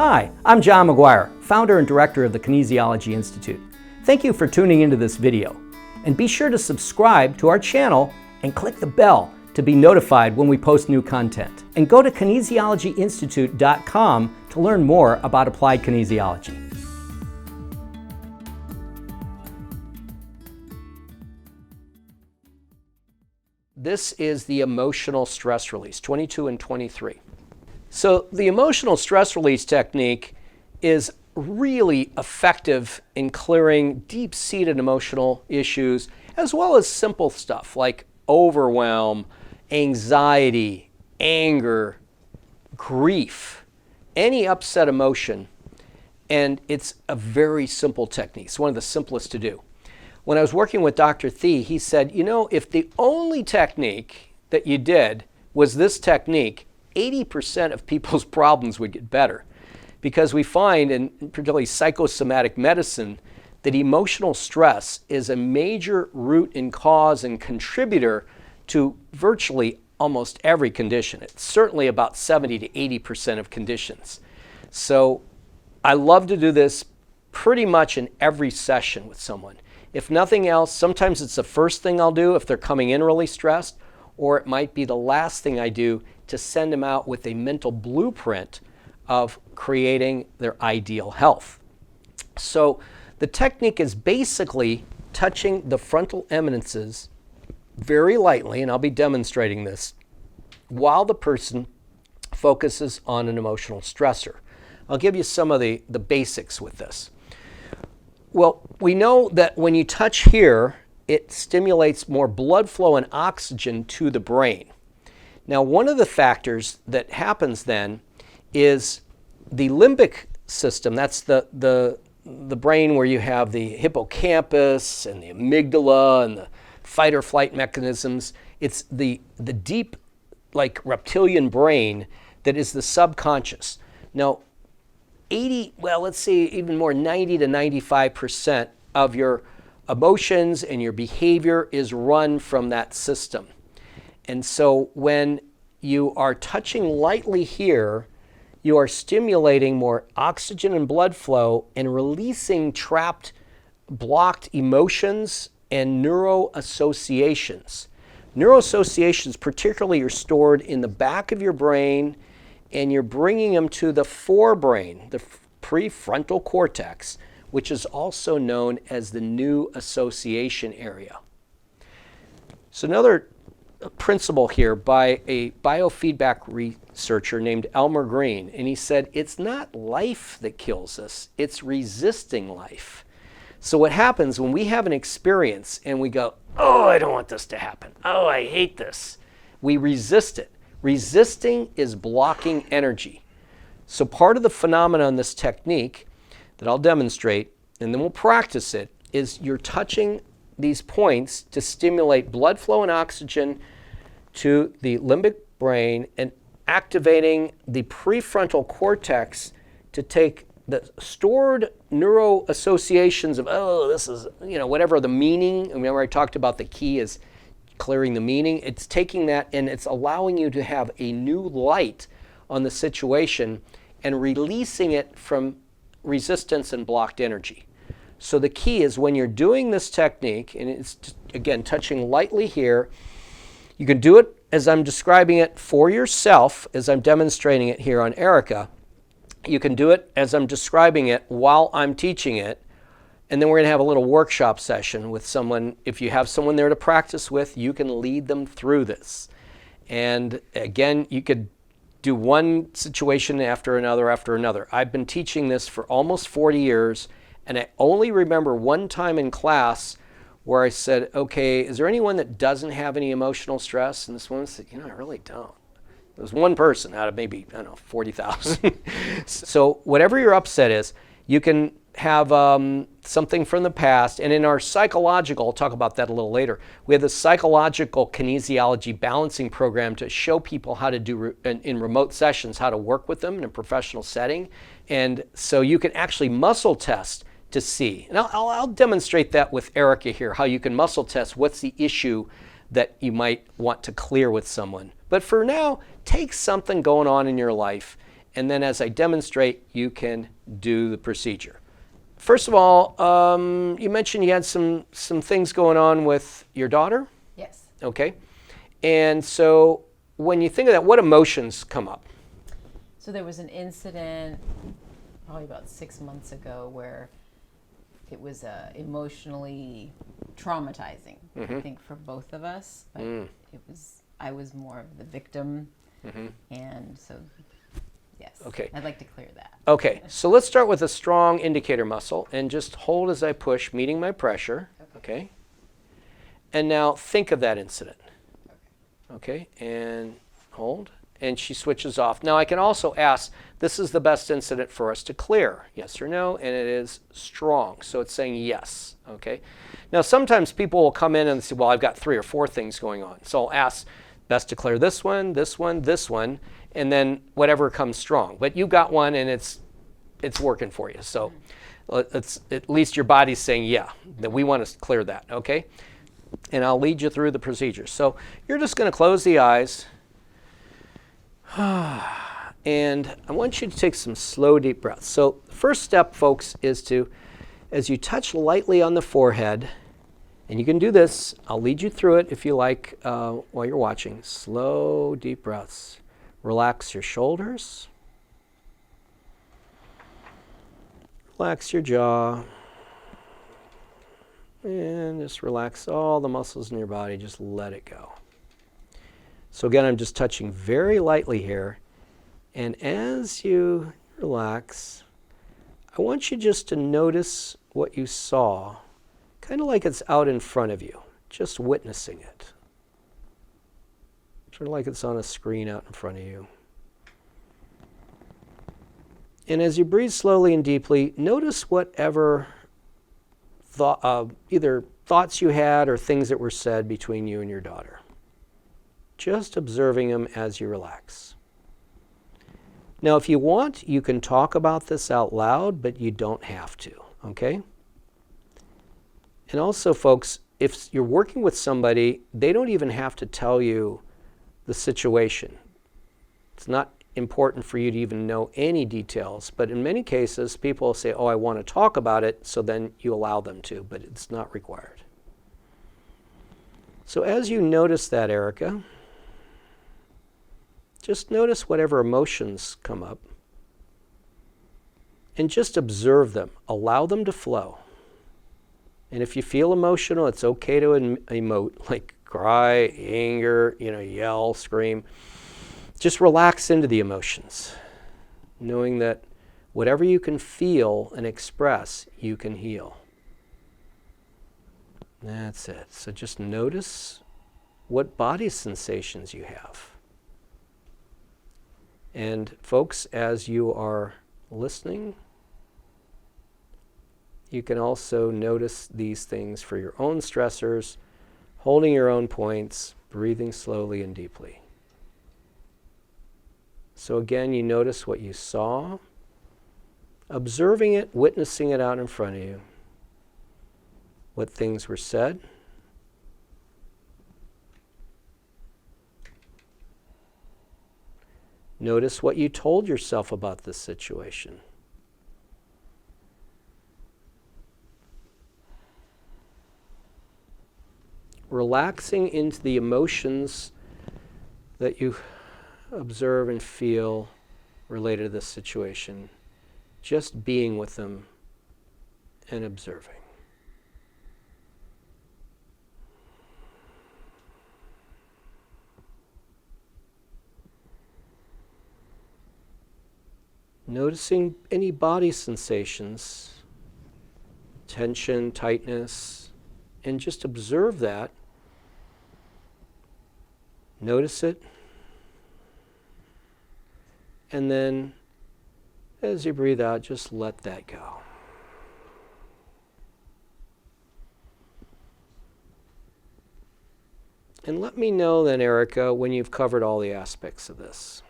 Hi, I'm John McGuire, founder and director of the Kinesiology Institute. Thank you for tuning into this video. And be sure to subscribe to our channel and click the bell to be notified when we post new content. And go to kinesiologyinstitute.com to learn more about applied kinesiology. This is the emotional stress release, 22 and 23. So the emotional stress release technique is really effective in clearing deep-seated emotional issues, as well as simple stuff like overwhelm, anxiety, anger, grief, any upset emotion. And it's a very simple technique. It's one of the simplest to do. When I was working with Dr. Thie, he said, you know, if the only technique that you did was this technique, 80% of people's problems would get better. Because we find, in particularly psychosomatic medicine, that emotional stress is a major root and cause and contributor to virtually almost every condition. It's certainly about 70 to 80% of conditions. So I love to do this pretty much in every session with someone. If nothing else, sometimes it's the first thing I'll do if they're coming in really stressed, or it might be the last thing I do to send them out with a mental blueprint of creating their ideal health. So the technique is basically touching the frontal eminences very lightly, and I'll be demonstrating this, while the person focuses on an emotional stressor. I'll give you some of the basics with this. Well, we know that when you touch here, it stimulates more blood flow and oxygen to the brain. Now, one of the factors that happens then is the limbic system. That's the brain where you have the hippocampus and the amygdala and the fight or flight mechanisms. It's the deep, like reptilian brain that is the subconscious. Now, 90 to 95% of your emotions and your behavior is run from that system. And so when you are touching lightly here, you are stimulating more oxygen and blood flow and releasing trapped, blocked emotions and neuroassociations. Neuroassociations particularly are stored in the back of your brain, and you're bringing them to the forebrain, the prefrontal cortex, which is also known as the new association area. So another principle here by a biofeedback researcher named Elmer Green, and he said, it's not life that kills us, it's resisting life. So what happens when we have an experience and we go, oh, I don't want this to happen, oh, I hate this, we resist it. Resisting is blocking energy. So part of the phenomenon in this technique that I'll demonstrate, and then we'll practice it, is you're touching these points to stimulate blood flow and oxygen to the limbic brain and activating the prefrontal cortex to take the stored neuro associations of, oh, this is, whatever the meaning. Remember I talked about the key is clearing the meaning. It's taking that and it's allowing you to have a new light on the situation and releasing it from resistance and blocked energy. So the key is when you're doing this technique, and it's, again, touching lightly here, you can do it as I'm describing it for yourself, as I'm demonstrating it here on Erica. You can do it as I'm describing it while I'm teaching it. And then we're going to have a little workshop session with someone. If you have someone there to practice with, you can lead them through this. And again, you could do one situation after another. I've been teaching this for almost 40 years, and I only remember one time in class where I said, okay, is there anyone that doesn't have any emotional stress? And this woman said, I really don't. There was one person out of maybe, 40,000. So whatever your upset is, you can have something from the past. And in our psychological, I'll talk about that a little later, we have the psychological kinesiology balancing program to show people how to do in remote sessions, how to work with them in a professional setting. And so you can actually muscle test to see. And I'll demonstrate that with Erica here, how you can muscle test what's the issue that you might want to clear with someone. But for now, take something going on in your life and then as I demonstrate, you can do the procedure. First of all, you mentioned you had some things going on with your daughter? Yes. Okay. And so when you think of that, what emotions come up? So there was an incident probably about 6 months ago where it was emotionally traumatizing, I think, for both of us. But I was more of the victim, and so yes. Okay. I'd like to clear that. Okay, so let's start with a strong indicator muscle and just hold as I push, meeting my pressure. Okay. And now think of that incident. Okay, and hold. And she switches off. Now I can also ask, this is the best incident for us to clear, yes or no, and it is strong, so it's saying yes, okay? Now sometimes people will come in and say, well, I've got 3 or 4 things going on. So I'll ask, best to clear this one, this one, this one, and then whatever comes strong. But you got one and it's working for you. So it's, at least your body's saying, yeah, that we want to clear that, okay? And I'll lead you through the procedure. So you're just going to close the eyes. And I want you to take some slow, deep breaths. So the first step, folks, is to, as you touch lightly on the forehead, and you can do this, I'll lead you through it if you like while you're watching. Slow, deep breaths. Relax your shoulders. Relax your jaw. And just relax all the muscles in your body. Just let it go. So again, I'm just touching very lightly here. And as you relax, I want you just to notice what you saw, kind of like it's out in front of you, just witnessing it. Sort of like it's on a screen out in front of you. And as you breathe slowly and deeply, notice whatever either thoughts you had or things that were said between you and your daughter. Just observing them as you relax. Now, if you want, you can talk about this out loud, but you don't have to, okay? And also, folks, if you're working with somebody, they don't even have to tell you the situation. It's not important for you to even know any details, but in many cases, people will say, oh, I want to talk about it, so then you allow them to, but it's not required. So as you notice that, Erica, just notice whatever emotions come up and just observe them. Allow them to flow. And if you feel emotional, it's okay to emote, like cry, anger, yell, scream. Just relax into the emotions, knowing that whatever you can feel and express, you can heal. That's it. So just notice what body sensations you have. And folks, as you are listening, you can also notice these things for your own stressors, holding your own points, breathing slowly and deeply. So again, you notice what you saw, observing it, witnessing it out in front of you, what things were said, notice what you told yourself about this situation. Relaxing into the emotions that you observe and feel related to this situation. Just being with them and observing. Noticing any body sensations, tension, tightness, and just observe that. Notice it. And then, as you breathe out, just let that go. And let me know then, Erica, when you've covered all the aspects of this.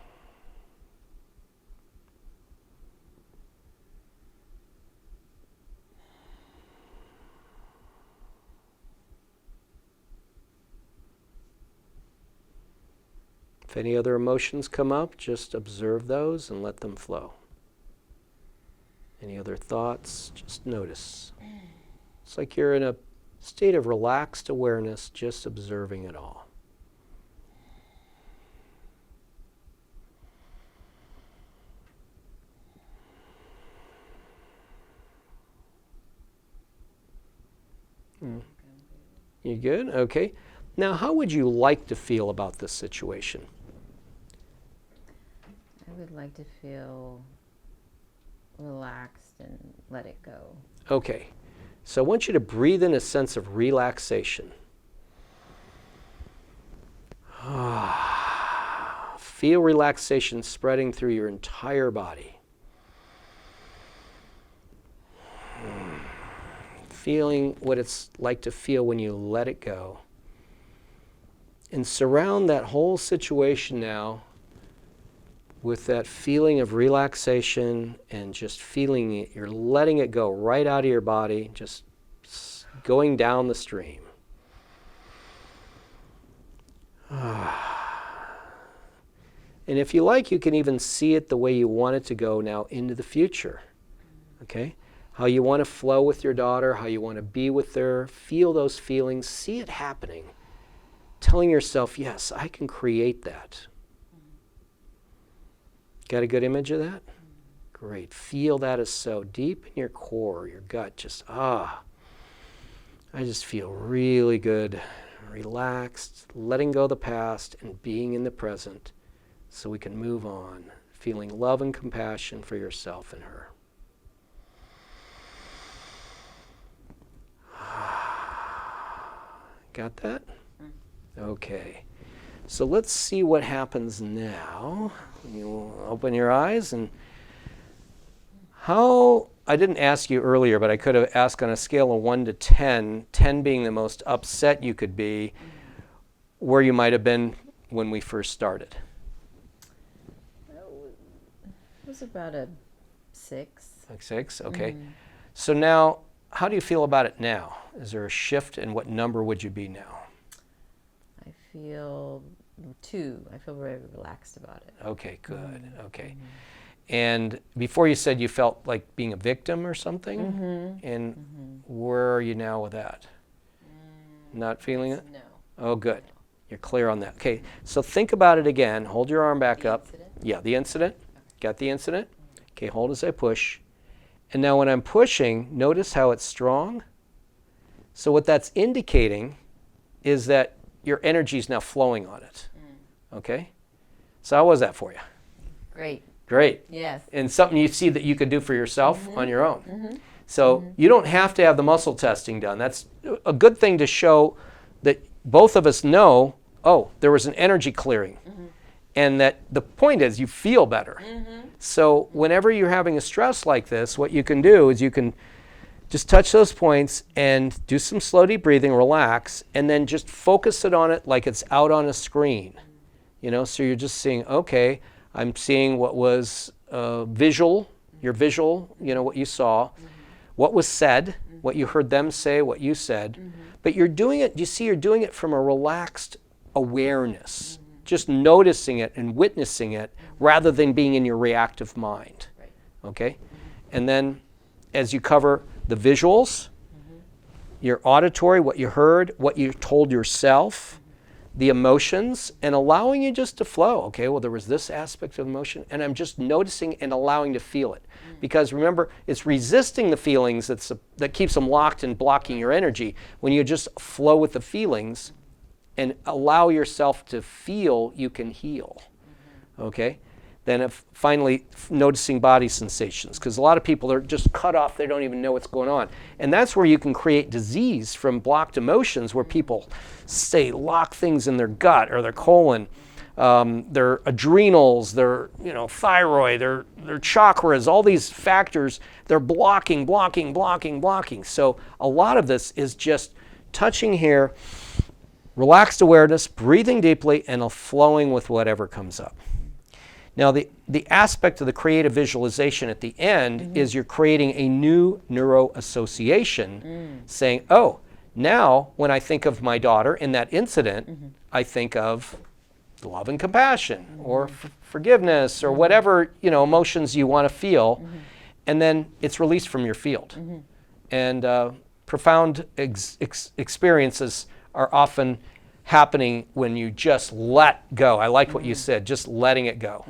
If any other emotions come up, just observe those and let them flow. Any other thoughts, just notice. It's like you're in a state of relaxed awareness, just observing it all. You good? Okay. Now, how would you like to feel about this situation? I would like to feel relaxed and let it go. Okay. So I want you to breathe in a sense of relaxation. Feel relaxation spreading through your entire body. Feeling what it's like to feel when you let it go. And surround that whole situation now with that feeling of relaxation and just feeling it. You're letting it go right out of your body, just going down the stream. And if you like, you can even see it the way you want it to go now into the future. Okay? How you want to flow with your daughter, how you want to be with her. Feel those feelings, see it happening. Telling yourself, yes, I can create that. Got a good image of that? Great. Feel that as so deep in your core, your gut, just, I just feel really good, relaxed, letting go of the past and being in the present so we can move on, feeling love and compassion for yourself and her. Got that? Okay. So let's see what happens now. You open your eyes and I didn't ask you earlier, but I could have asked on a scale of 1 to 10, 10 being the most upset you could be, where you might have been when we first started. It was about a 6. Like 6? Okay. So now, how do you feel about it now? Is there a shift, and what number would you be now? I feel 2. I feel very relaxed about it. Okay, good. Okay. And before you said you felt like being a victim or something? And where are you now with that? Not feeling it? No. Oh, good. You're clear on that. Okay, so think about it again. Hold your arm back up. Incident? Yeah, the incident. Got the incident? Okay, hold as I push. And now when I'm pushing, notice how it's strong. So what that's indicating is that your energy is now flowing on it. Okay? So how was that for you? Great. Great. Yes. And something you see that you could do for yourself on your own. So you don't have to have the muscle testing done. That's a good thing to show that both of us know, there was an energy clearing. And that the point is you feel better. So whenever you're having a stress like this, what you can do is you can just touch those points and do some slow deep breathing, relax, and then just focus it on it like it's out on a screen. So you're just seeing, okay, I'm seeing what was visual, your visual, what you saw, what was said, what you heard them say, what you said. But you're doing it, you're doing it from a relaxed awareness, just noticing it and witnessing it rather than being in your reactive mind. Okay? And then as you cover the visuals, your auditory, what you heard, what you told yourself, the emotions, and allowing you just to flow. Okay, well, there was this aspect of emotion, and I'm just noticing and allowing to feel it. Because remember, it's resisting the feelings that keeps them locked and blocking your energy. When you just flow with the feelings and allow yourself to feel, you can heal. Okay? Then finally noticing body sensations, because a lot of people are just cut off, they don't even know what's going on. And that's where you can create disease from blocked emotions, where people say lock things in their gut or their colon, their adrenals, their thyroid, their chakras, all these factors, they're blocking. So a lot of this is just touching here, relaxed awareness, breathing deeply, and flowing with whatever comes up. Now, the aspect of the creative visualization at the end is you're creating a new neuroassociation saying, now when I think of my daughter in that incident, I think of love and compassion, or forgiveness, or whatever, emotions you want to feel, and then it's released from your field. And profound experiences are often happening when you just let go. I like what you said, just letting it go.